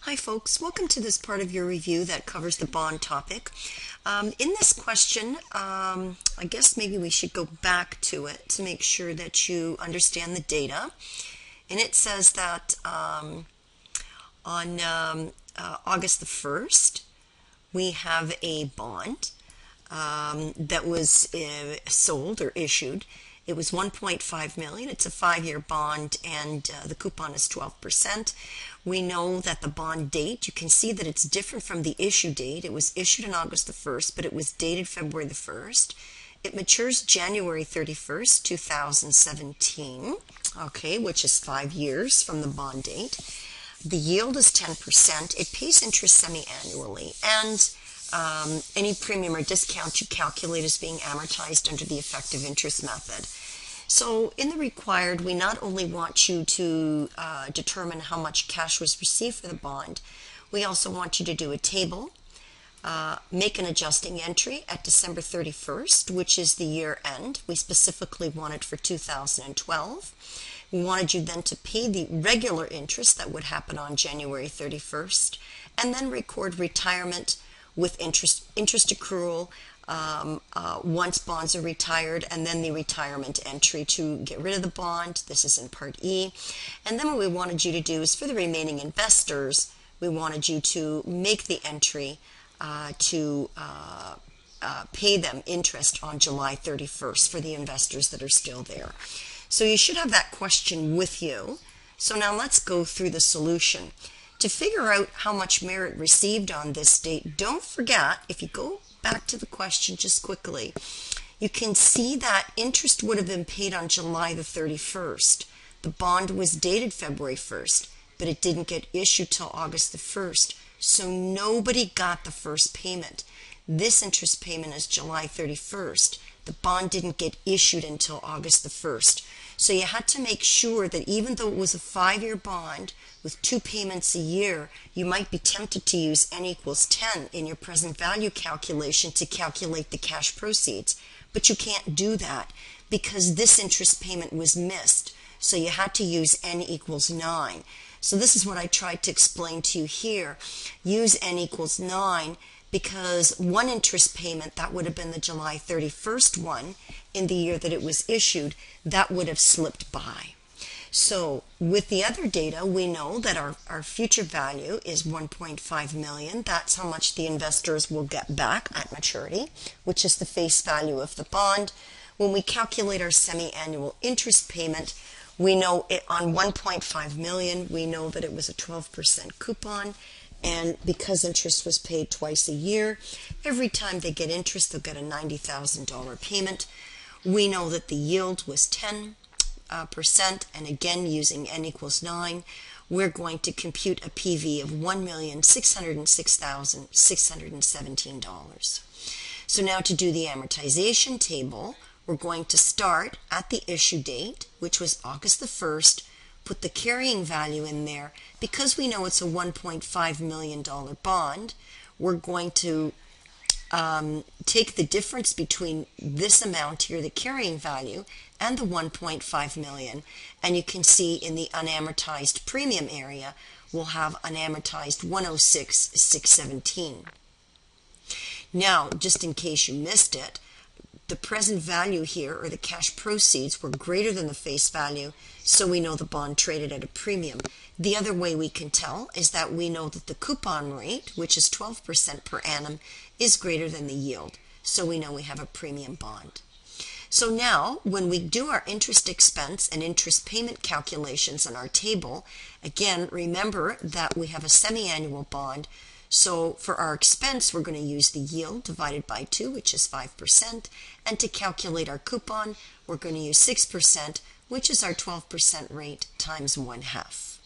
Hi folks, welcome to this part of your review that covers the bond topic. In this question, I guess maybe we should go back to it to make sure that you understand the data. And it says that on August the 1st, we have a bond that was sold or issued. It was $1.5 million. It's a 5-year bond, and the coupon is 12%. We know that the bond date, you can see that it's different from the issue date. It was issued on August the 1st, but it was dated February the 1st. It matures January 31st, 2017, okay, which is 5 years from the bond date. The yield is 10%. It pays interest semi-annually, and any premium or discount you calculate is being amortized under the effective interest method. So in the required, we not only want you to determine how much cash was received for the bond, we also want you to do a table, make an adjusting entry at December 31st, which is the year end. We specifically want it for 2012. We wanted you then to pay the regular interest that would happen on January 31st, and then record retirement with interest accrual once bonds are retired, and then the retirement entry to get rid of the bond. This is in Part E. And then what we wanted you to do is for the remaining investors, we wanted you to make the entry to pay them interest on July 31st for the investors that are still there. So you should have that question with you. So now let's go through the solution. To figure out how much merit received on this date, don't forget, if you go back to the question just quickly, you can see that interest would have been paid on July the 31st. The bond was dated February 1st, but it didn't get issued till August the 1st, so nobody got the first payment. This interest payment is July 31st. The bond didn't get issued until August the 1st. So you had to make sure that even though it was a 5-year bond with 2 payments a year, you might be tempted to use n equals 10 in your present value calculation to calculate the cash proceeds. But you can't do that because this interest payment was missed. So you had to use n equals 9. So this is what I tried to explain to you here. Use n equals 9 because one interest payment, that would have been the July 31st one in the year that it was issued, that would have slipped by. So with the other data, we know that our future value is $1.5 million. That's how much the investors will get back at maturity, which is the face value of the bond. When we calculate our semi-annual interest payment, we know it on $1.5 million, we know that it was a 12% coupon. And because interest was paid twice a year, every time they get interest, they'll get a $90,000 payment. We know that the yield was 10%, and again, using n equals 9, we're going to compute a PV of $1,606,617. So now to do the amortization table, we're going to start at the issue date, which was August the 1st, put the carrying value in there. Because we know it's a $1.5 million bond, we're going to take the difference between this amount here, the carrying value, and the $1.5 million, and you can see in the unamortized premium area, we'll have unamortized $106,617. Now, just in case you missed it, the present value here, or the cash proceeds, were greater than the face value, so we know the bond traded at a premium. The other way we can tell is that we know that the coupon rate, which is 12% per annum, is greater than the yield, so we know we have a premium bond. So now, when we do our interest expense and interest payment calculations on our table, again, remember that we have a semi-annual bond. So for our expense, we're going to use the yield divided by 2, which is 5. And to calculate our coupon, we're going to use 6%, which is our 12% rate, times 1/2.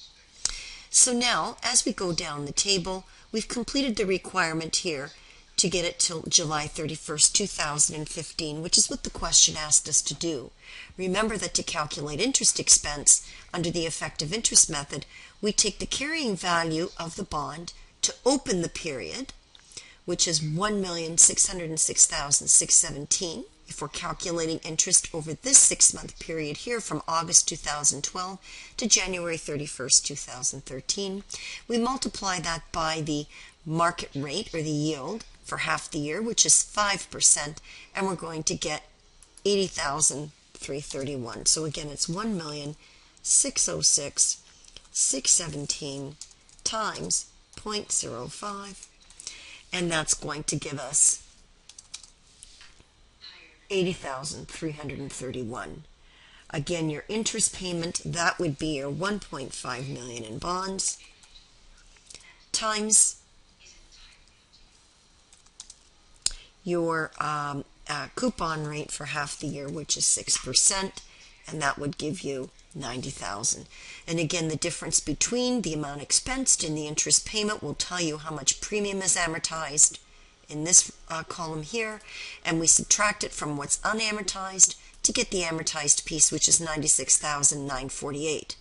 So now, as we go down the table, we've completed the requirement here to get it till July 31st, 2015, which is what the question asked us to do. Remember that to calculate interest expense under the effective interest method, we take the carrying value of the bond to open the period, which is $1,606,617. if we're calculating interest over this 6-month period here from August 2012 to January 31st, 2013, we multiply that by the market rate or the yield for half the year, which is 5%, and we're going to get 80,331. So again, it's 1,606,617 times 0.05, and that's going to give us 80,331. Again, your interest payment, that would be your 1.5 million in bonds times your coupon rate for half the year, which is 6%, and that would give you 90,000. And again, the difference between the amount expensed and the interest payment will tell you how much premium is amortized in this column here, and we subtract it from what's unamortized to get the amortized piece, which is 96,948.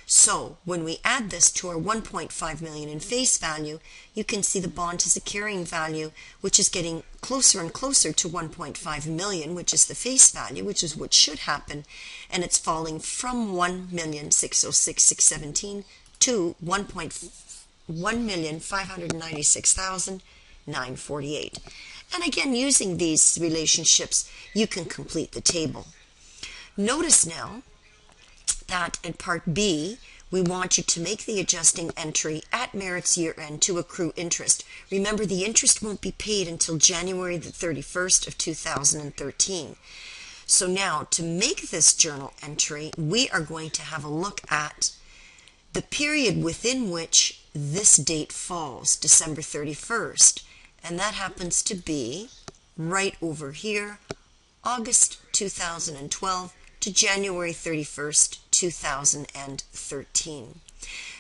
So when we add this to our 1.5 million in face value, you can see the bond has a carrying value which is getting closer and closer to 1.5 million, which is the face value, which is what should happen, and it's falling from 1,606,617 to 1,596,948. And again, using these relationships, you can complete the table. Notice now that in Part B, we want you to make the adjusting entry at Merit's year end to accrue interest. Remember, the interest won't be paid until January the 31st of 2013. So now, to make this journal entry, we are going to have a look at the period within which this date falls, December 31st. And that happens to be right over here, August 2012 to January 31st, 2013.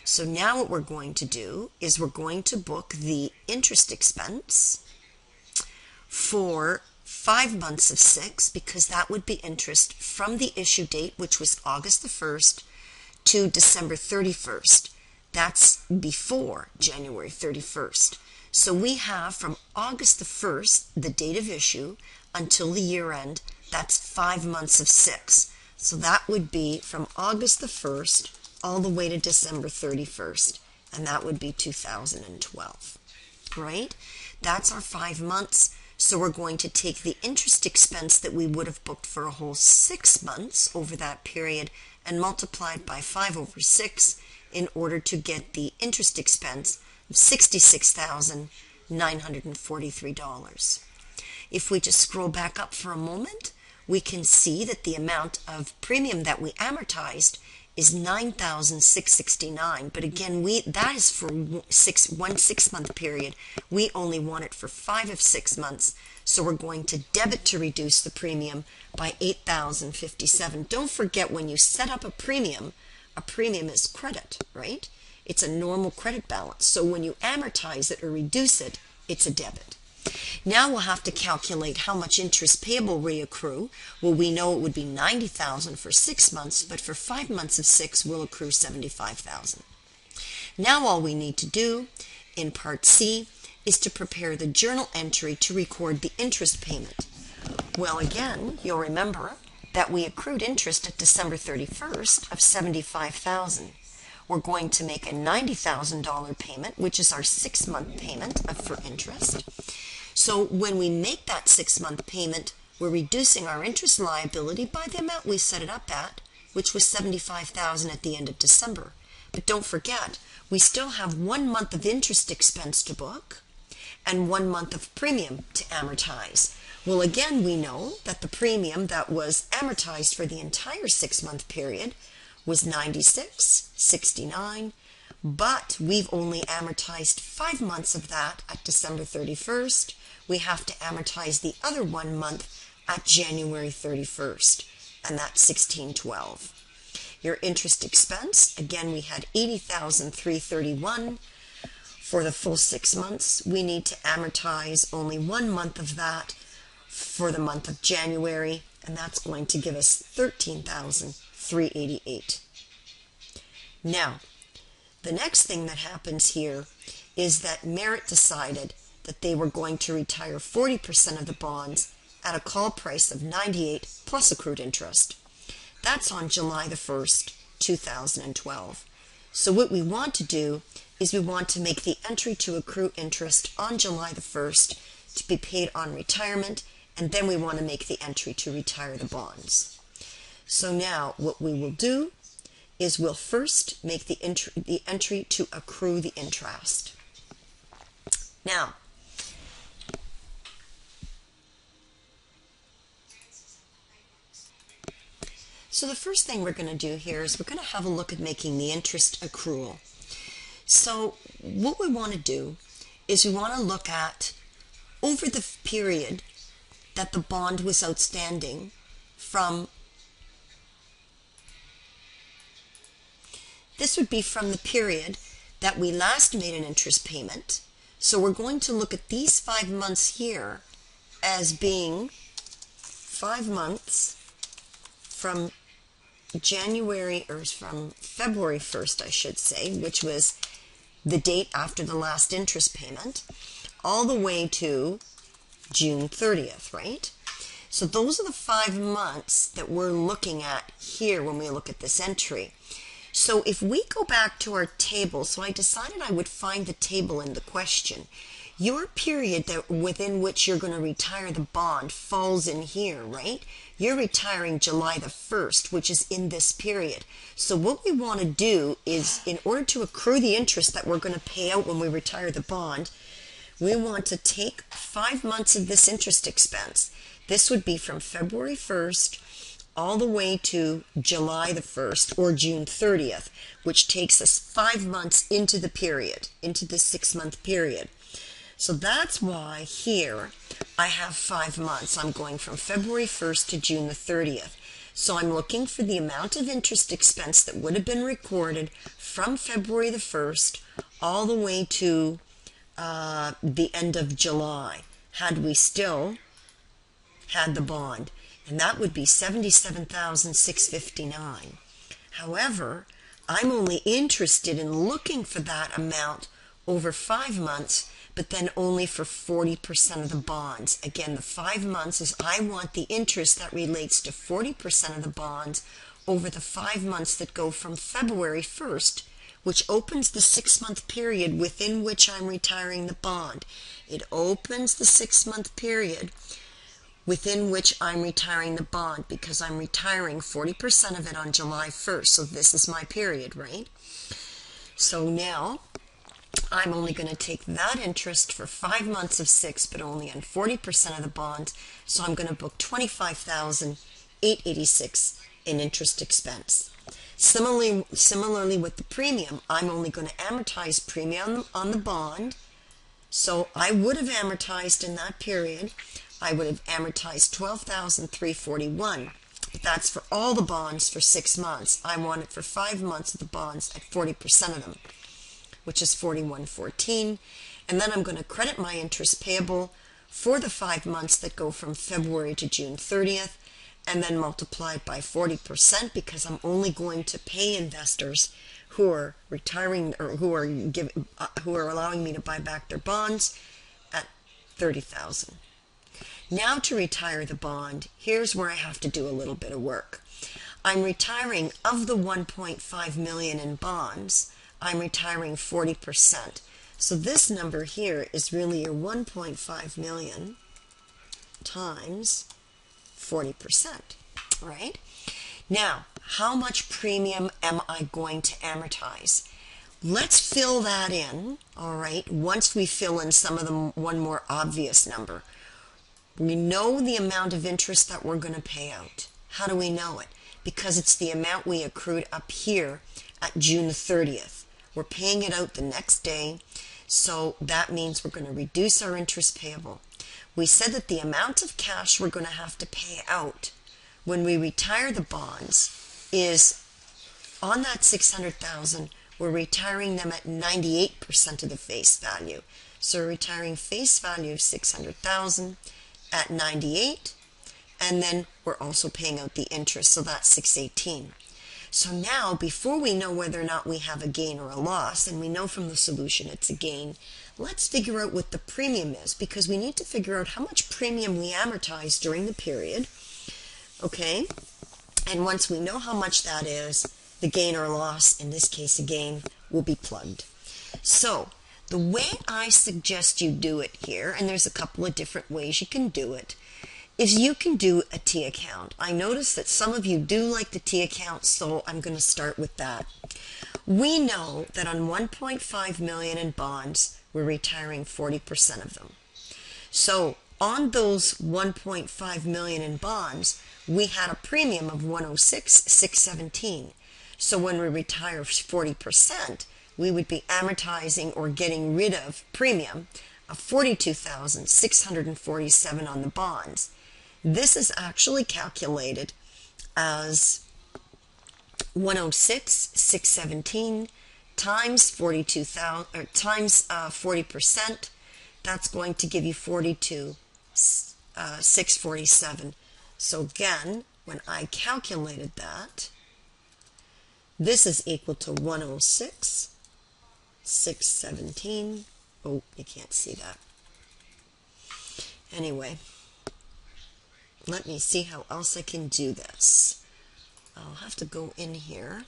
So now what we're going to do is we're going to book the interest expense for 5 months of 6, because that would be interest from the issue date, which was August the 1st, to December 31st. That's before January 31st. So we have from August the 1st, the date of issue, until the year end, that's 5 months of 6. So that would be from August the 1st all the way to December 31st, and that would be 2012, right? That's our 5 months. So we're going to take the interest expense that we would have booked for a whole 6 months over that period and multiply it by 5 over 6 in order to get the interest expense of $66,943. If we just scroll back up for a moment, we can see that the amount of premium that we amortized is $9,669. But again, that is for one 6-month period. We only want it for 5 of 6 months. So we're going to debit to reduce the premium by $8,057. Don't forget, when you set up a premium is credit, right? It's a normal credit balance. So when you amortize it or reduce it, it's a debit. Now we'll have to calculate how much interest payable we accrue. Well, we know it would be $90,000 for 6 months, but for 5 months of 6, we'll accrue $75,000. Now all we need to do in Part C is to prepare the journal entry to record the interest payment. Well, again, you'll remember that we accrued interest at December 31st of $75,000. We're going to make a $90,000 payment, which is our 6-month payment for interest. So when we make that 6-month payment, we're reducing our interest liability by the amount we set it up at, which was $75,000 at the end of December. But don't forget, we still have 1 month of interest expense to book and 1 month of premium to amortize. Well, again, we know that the premium that was amortized for the entire 6-month period was $96.69, but we've only amortized 5 months of that at December 31st. We have to amortize the other 1 month at January 31st, and that's $16.12. Your interest expense, again, we had $80,331 for the full 6 months. We need to amortize only 1 month of that for the month of January, and that's going to give us $13,388. Now, the next thing that happens here is that Merit decided that they were going to retire 40% of the bonds at a call price of 98 plus accrued interest. That's on July the 1st, 2012. So what we want to do is we want to make the entry to accrue interest on July the 1st to be paid on retirement, and then we want to make the entry to retire the bonds. So now what we will do is we'll first make the entry to accrue the interest. Now, so the first thing we're going to do here is we're going to have a look at making the interest accrual. So what we want to do is we want to look at over the period that the bond was outstanding from, this would be from the period that we last made an interest payment. So we're going to look at these 5 months here as being 5 months from January, or from February 1st, I should say, which was the date after the last interest payment, all the way to June 30th, right? So those are the 5 months that we're looking at here when we look at this entry. So if we go back to our table, so I decided I would find the table in the question. Your period that within which you're going to retire the bond falls in here, right? You're retiring July the 1st, which is in this period. So what we want to do is, in order to accrue the interest that we're going to pay out when we retire the bond, we want to take 5 months of this interest expense. This would be from February 1st all the way to July the 1st or June 30th, which takes us 5 months into the period, into the 6-month period. So that's why here I have 5 months. I'm going from February 1st to June the 30th. So I'm looking for the amount of interest expense that would have been recorded from February the 1st all the way to the end of July, had we still had the bond. And that would be $77,659. However, I'm only interested in looking for that amount over 5 months, but then only for 40% of the bonds. Again, the 5 months is I want the interest that relates to 40% of the bonds over the 5 months that go from February 1st, which opens the 6-month period within which I'm retiring the bond. It opens the 6-month period within which I'm retiring the bond, because I'm retiring 40% of it on July 1st. So this is my period, right? So now I'm only going to take that interest for 5 months of 6, but only on 40% of the bonds. So I'm going to book $25,886 in interest expense. Similarly with the premium, I'm only going to amortize premium on the bond. So I would have amortized in that period. I would have amortized $12,341. But that's for all the bonds for 6 months. I want it for 5 months of the bonds at 40% of them, which is $41.14. And then I'm going to credit my interest payable for the 5 months that go from February to June 30th, and then multiply it by 40%, because I'm only going to pay investors who are retiring, or who are allowing me to buy back their bonds at $30,000. Now to retire the bond, here's where I have to do a little bit of work. I'm retiring, of the $1.5 million in bonds, I'm retiring 40%. So this number here is really your $1.5 million times 40%, right? Now, how much premium am I going to amortize? Let's fill that in, all right, once we fill in some of the one more obvious number. We know the amount of interest that we're going to pay out. How do we know it? Because it's the amount we accrued up here at June 30th. We're paying it out the next day, so that means we're going to reduce our interest payable. We said that the amount of cash we're going to have to pay out when we retire the bonds is, on that $600,000, we're retiring them at 98% of the face value. So we're retiring face value of $600,000 at 98, and then we're also paying out the interest, so that's $618. So now, before we know whether or not we have a gain or a loss, and we know from the solution it's a gain, let's figure out what the premium is, because we need to figure out how much premium we amortize during the period. Okay? And once we know how much that is, the gain or loss, in this case a gain, will be plugged. So, the way I suggest you do it here, and there's a couple of different ways you can do it, is you can do a T account. I notice that some of you do like the T account, so I'm going to start with that. We know that on 1.5 million in bonds, we're retiring 40% of them. So on those 1.5 million in bonds, we had a premium of 106,617. So when we retire 40%, we would be amortizing or getting rid of premium of 42,647 on the bonds. This is actually calculated as 106,617 times 42,000 or times 40%. That's going to give you 42,647. So again, when I calculated that, this is equal to 106,617. Oh, you can't see that. Anyway, let me see how else I can do this. I'll have to go in here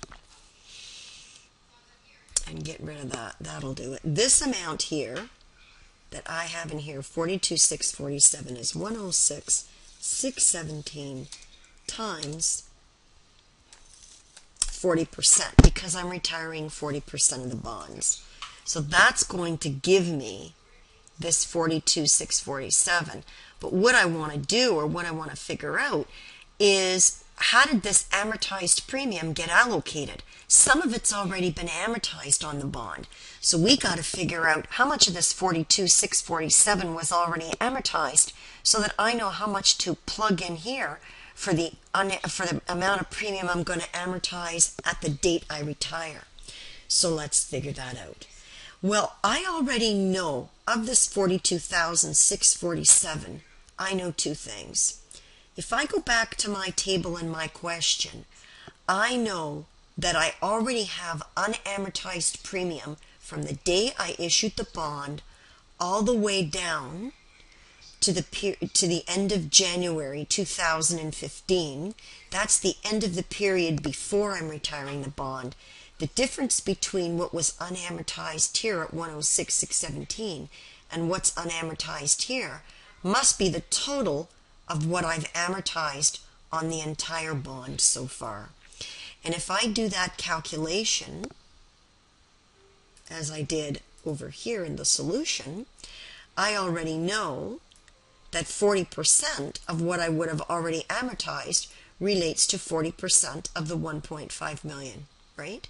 and get rid of that. That'll do it. This amount here that I have in here, 42,647, is 106,617 times 40%, because I'm retiring 40% of the bonds. So that's going to give me this 42,647. But what I want to do, or what I want to figure out, is how did this amortized premium get allocated? Some of it's already been amortized on the bond. So we got to figure out how much of this 42,647 was already amortized, so that I know how much to plug in here for the amount of premium I'm going to amortize at the date I retire. So let's figure that out. Well, I already know of this 42,647, I know two things. If I go back to my table in my question, I know that I already have unamortized premium from the day I issued the bond all the way down to the end of January 2015. That's the end of the period before I'm retiring the bond. The difference between what was unamortized here at 106,617 and what's unamortized here must be the total of what I've amortized on the entire bond so far. And if I do that calculation, as I did over here in the solution, I already know that 40% of what I would have already amortized relates to 40% of the 1.5 million, right?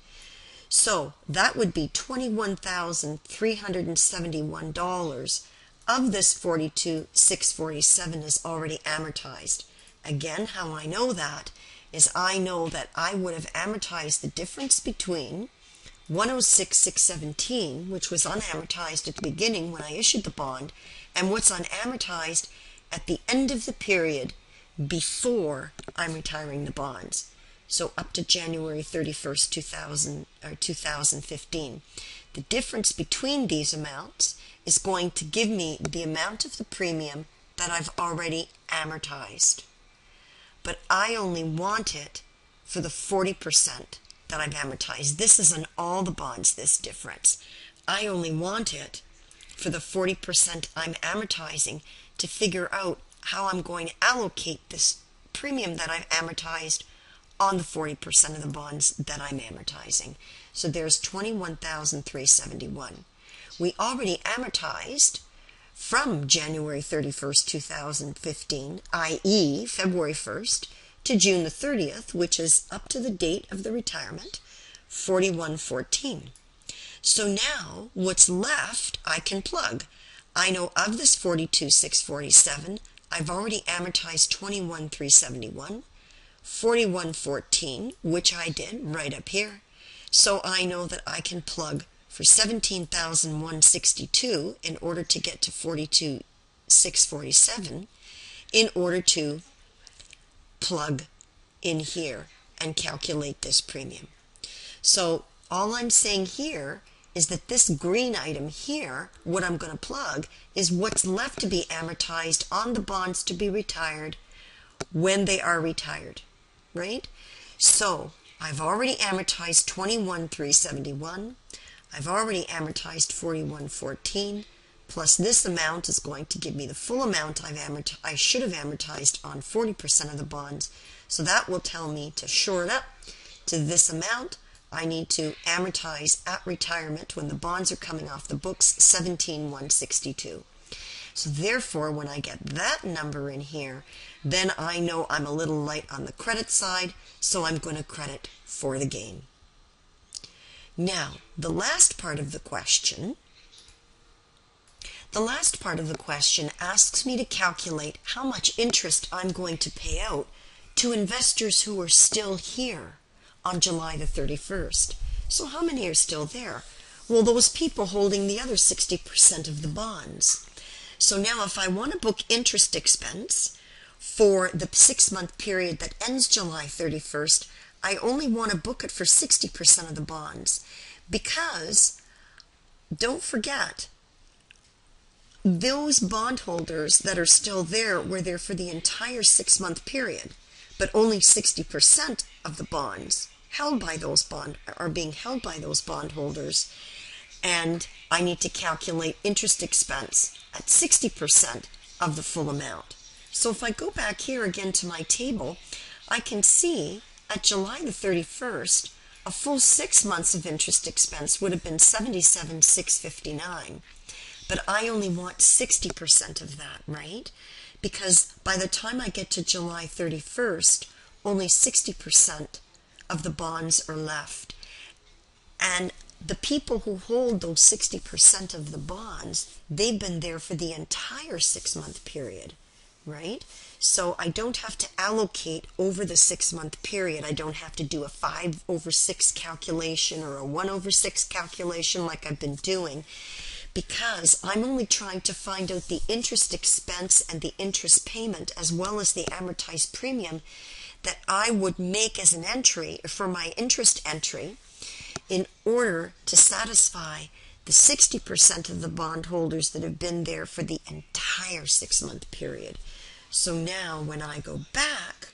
So that would be $21,371 of this 42,647 is already amortized. Again, how I know that is I know that I would have amortized the difference between 106,617, which was unamortized at the beginning when I issued the bond, and what's unamortized at the end of the period before I'm retiring the bonds. So up to January 31st, 2015. The difference between these amounts is going to give me the amount of the premium that I've already amortized. But I only want it for the 40% that I've amortized. This is on all the bonds, this difference. I only want it for the 40% I'm amortizing to figure out how I'm going to allocate this premium that I've amortized on the 40% of the bonds that I'm amortizing. So there's $21,371. We already amortized from January 31st, 2015, i.e. February 1st, to June the 30th, which is up to the date of the retirement, $41.14. So now what's left I can plug. I know of this $42,647, I've already amortized $21,371, $41.14, which I did right up here. So I know that I can plug for $17,162 in order to get to $42,647 in order to plug in here and calculate this premium. So all I'm saying here is that this green item here, what I'm going to plug, is what's left to be amortized on the bonds to be retired when they are retired, right? So I've already amortized $21,371. I've already amortized $41,414, plus this amount is going to give me the full amount I should have amortized on 40% of the bonds. So that will tell me to shore it up to this amount. I need to amortize at retirement when the bonds are coming off the books, $17,162. So therefore, when I get that number in here, then I know I'm a little light on the credit side, so I'm going to credit for the gain. Now, the last part of the question asks me to calculate how much interest I'm going to pay out to investors who are still here on July the 31st. So how many are still there? Well, those people holding the other 60% of the bonds. So now if I want to book interest expense for the 6-month period that ends July 31st, I only want to book it for 60% of the bonds, because don't forget, those bondholders that are still there were there for the entire 6-month period, but only 60% of the bonds are being held by those bondholders, and I need to calculate interest expense at 60% of the full amount. So if I go back here again to my table, I can see at July the 31st, a full 6 months of interest expense would have been $77,659. But I only want 60% of that, right? Because by the time I get to July 31st, only 60% of the bonds are left. And the people who hold those 60% of the bonds, they've been there for the entire 6-month period, right? So I don't have to allocate over the 6-month period. I don't have to do a 5/6 calculation or a 1/6 calculation like I've been doing, because I'm only trying to find out the interest expense and the interest payment, as well as the amortized premium that I would make as an entry for my interest entry in order to satisfy the 60% of the bondholders that have been there for the entire 6-month period. So now when I go back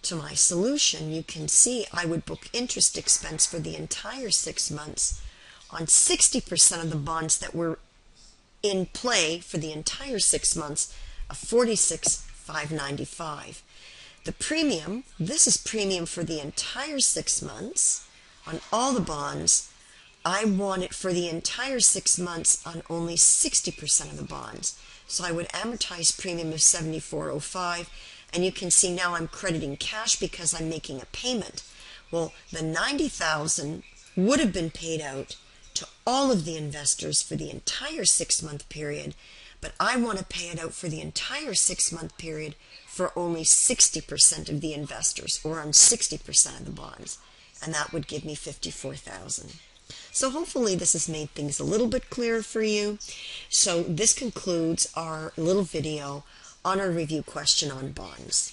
to my solution, you can see I would book interest expense for the entire 6 months on 60% of the bonds that were in play for the entire 6 months of $46,595. The premium, this is premium for the entire 6 months on all the bonds. I want it for the entire 6 months on only 60% of the bonds. So I would amortize premium of $74.05, and you can see now I'm crediting cash because I'm making a payment. Well, the $90,000 would have been paid out to all of the investors for the entire 6-month period, but I want to pay it out for the entire 6-month period for only 60% of the investors, or on 60% of the bonds, and that would give me $54,000. So hopefully this has made things a little bit clearer for you. So this concludes our little video on our review question on bonds.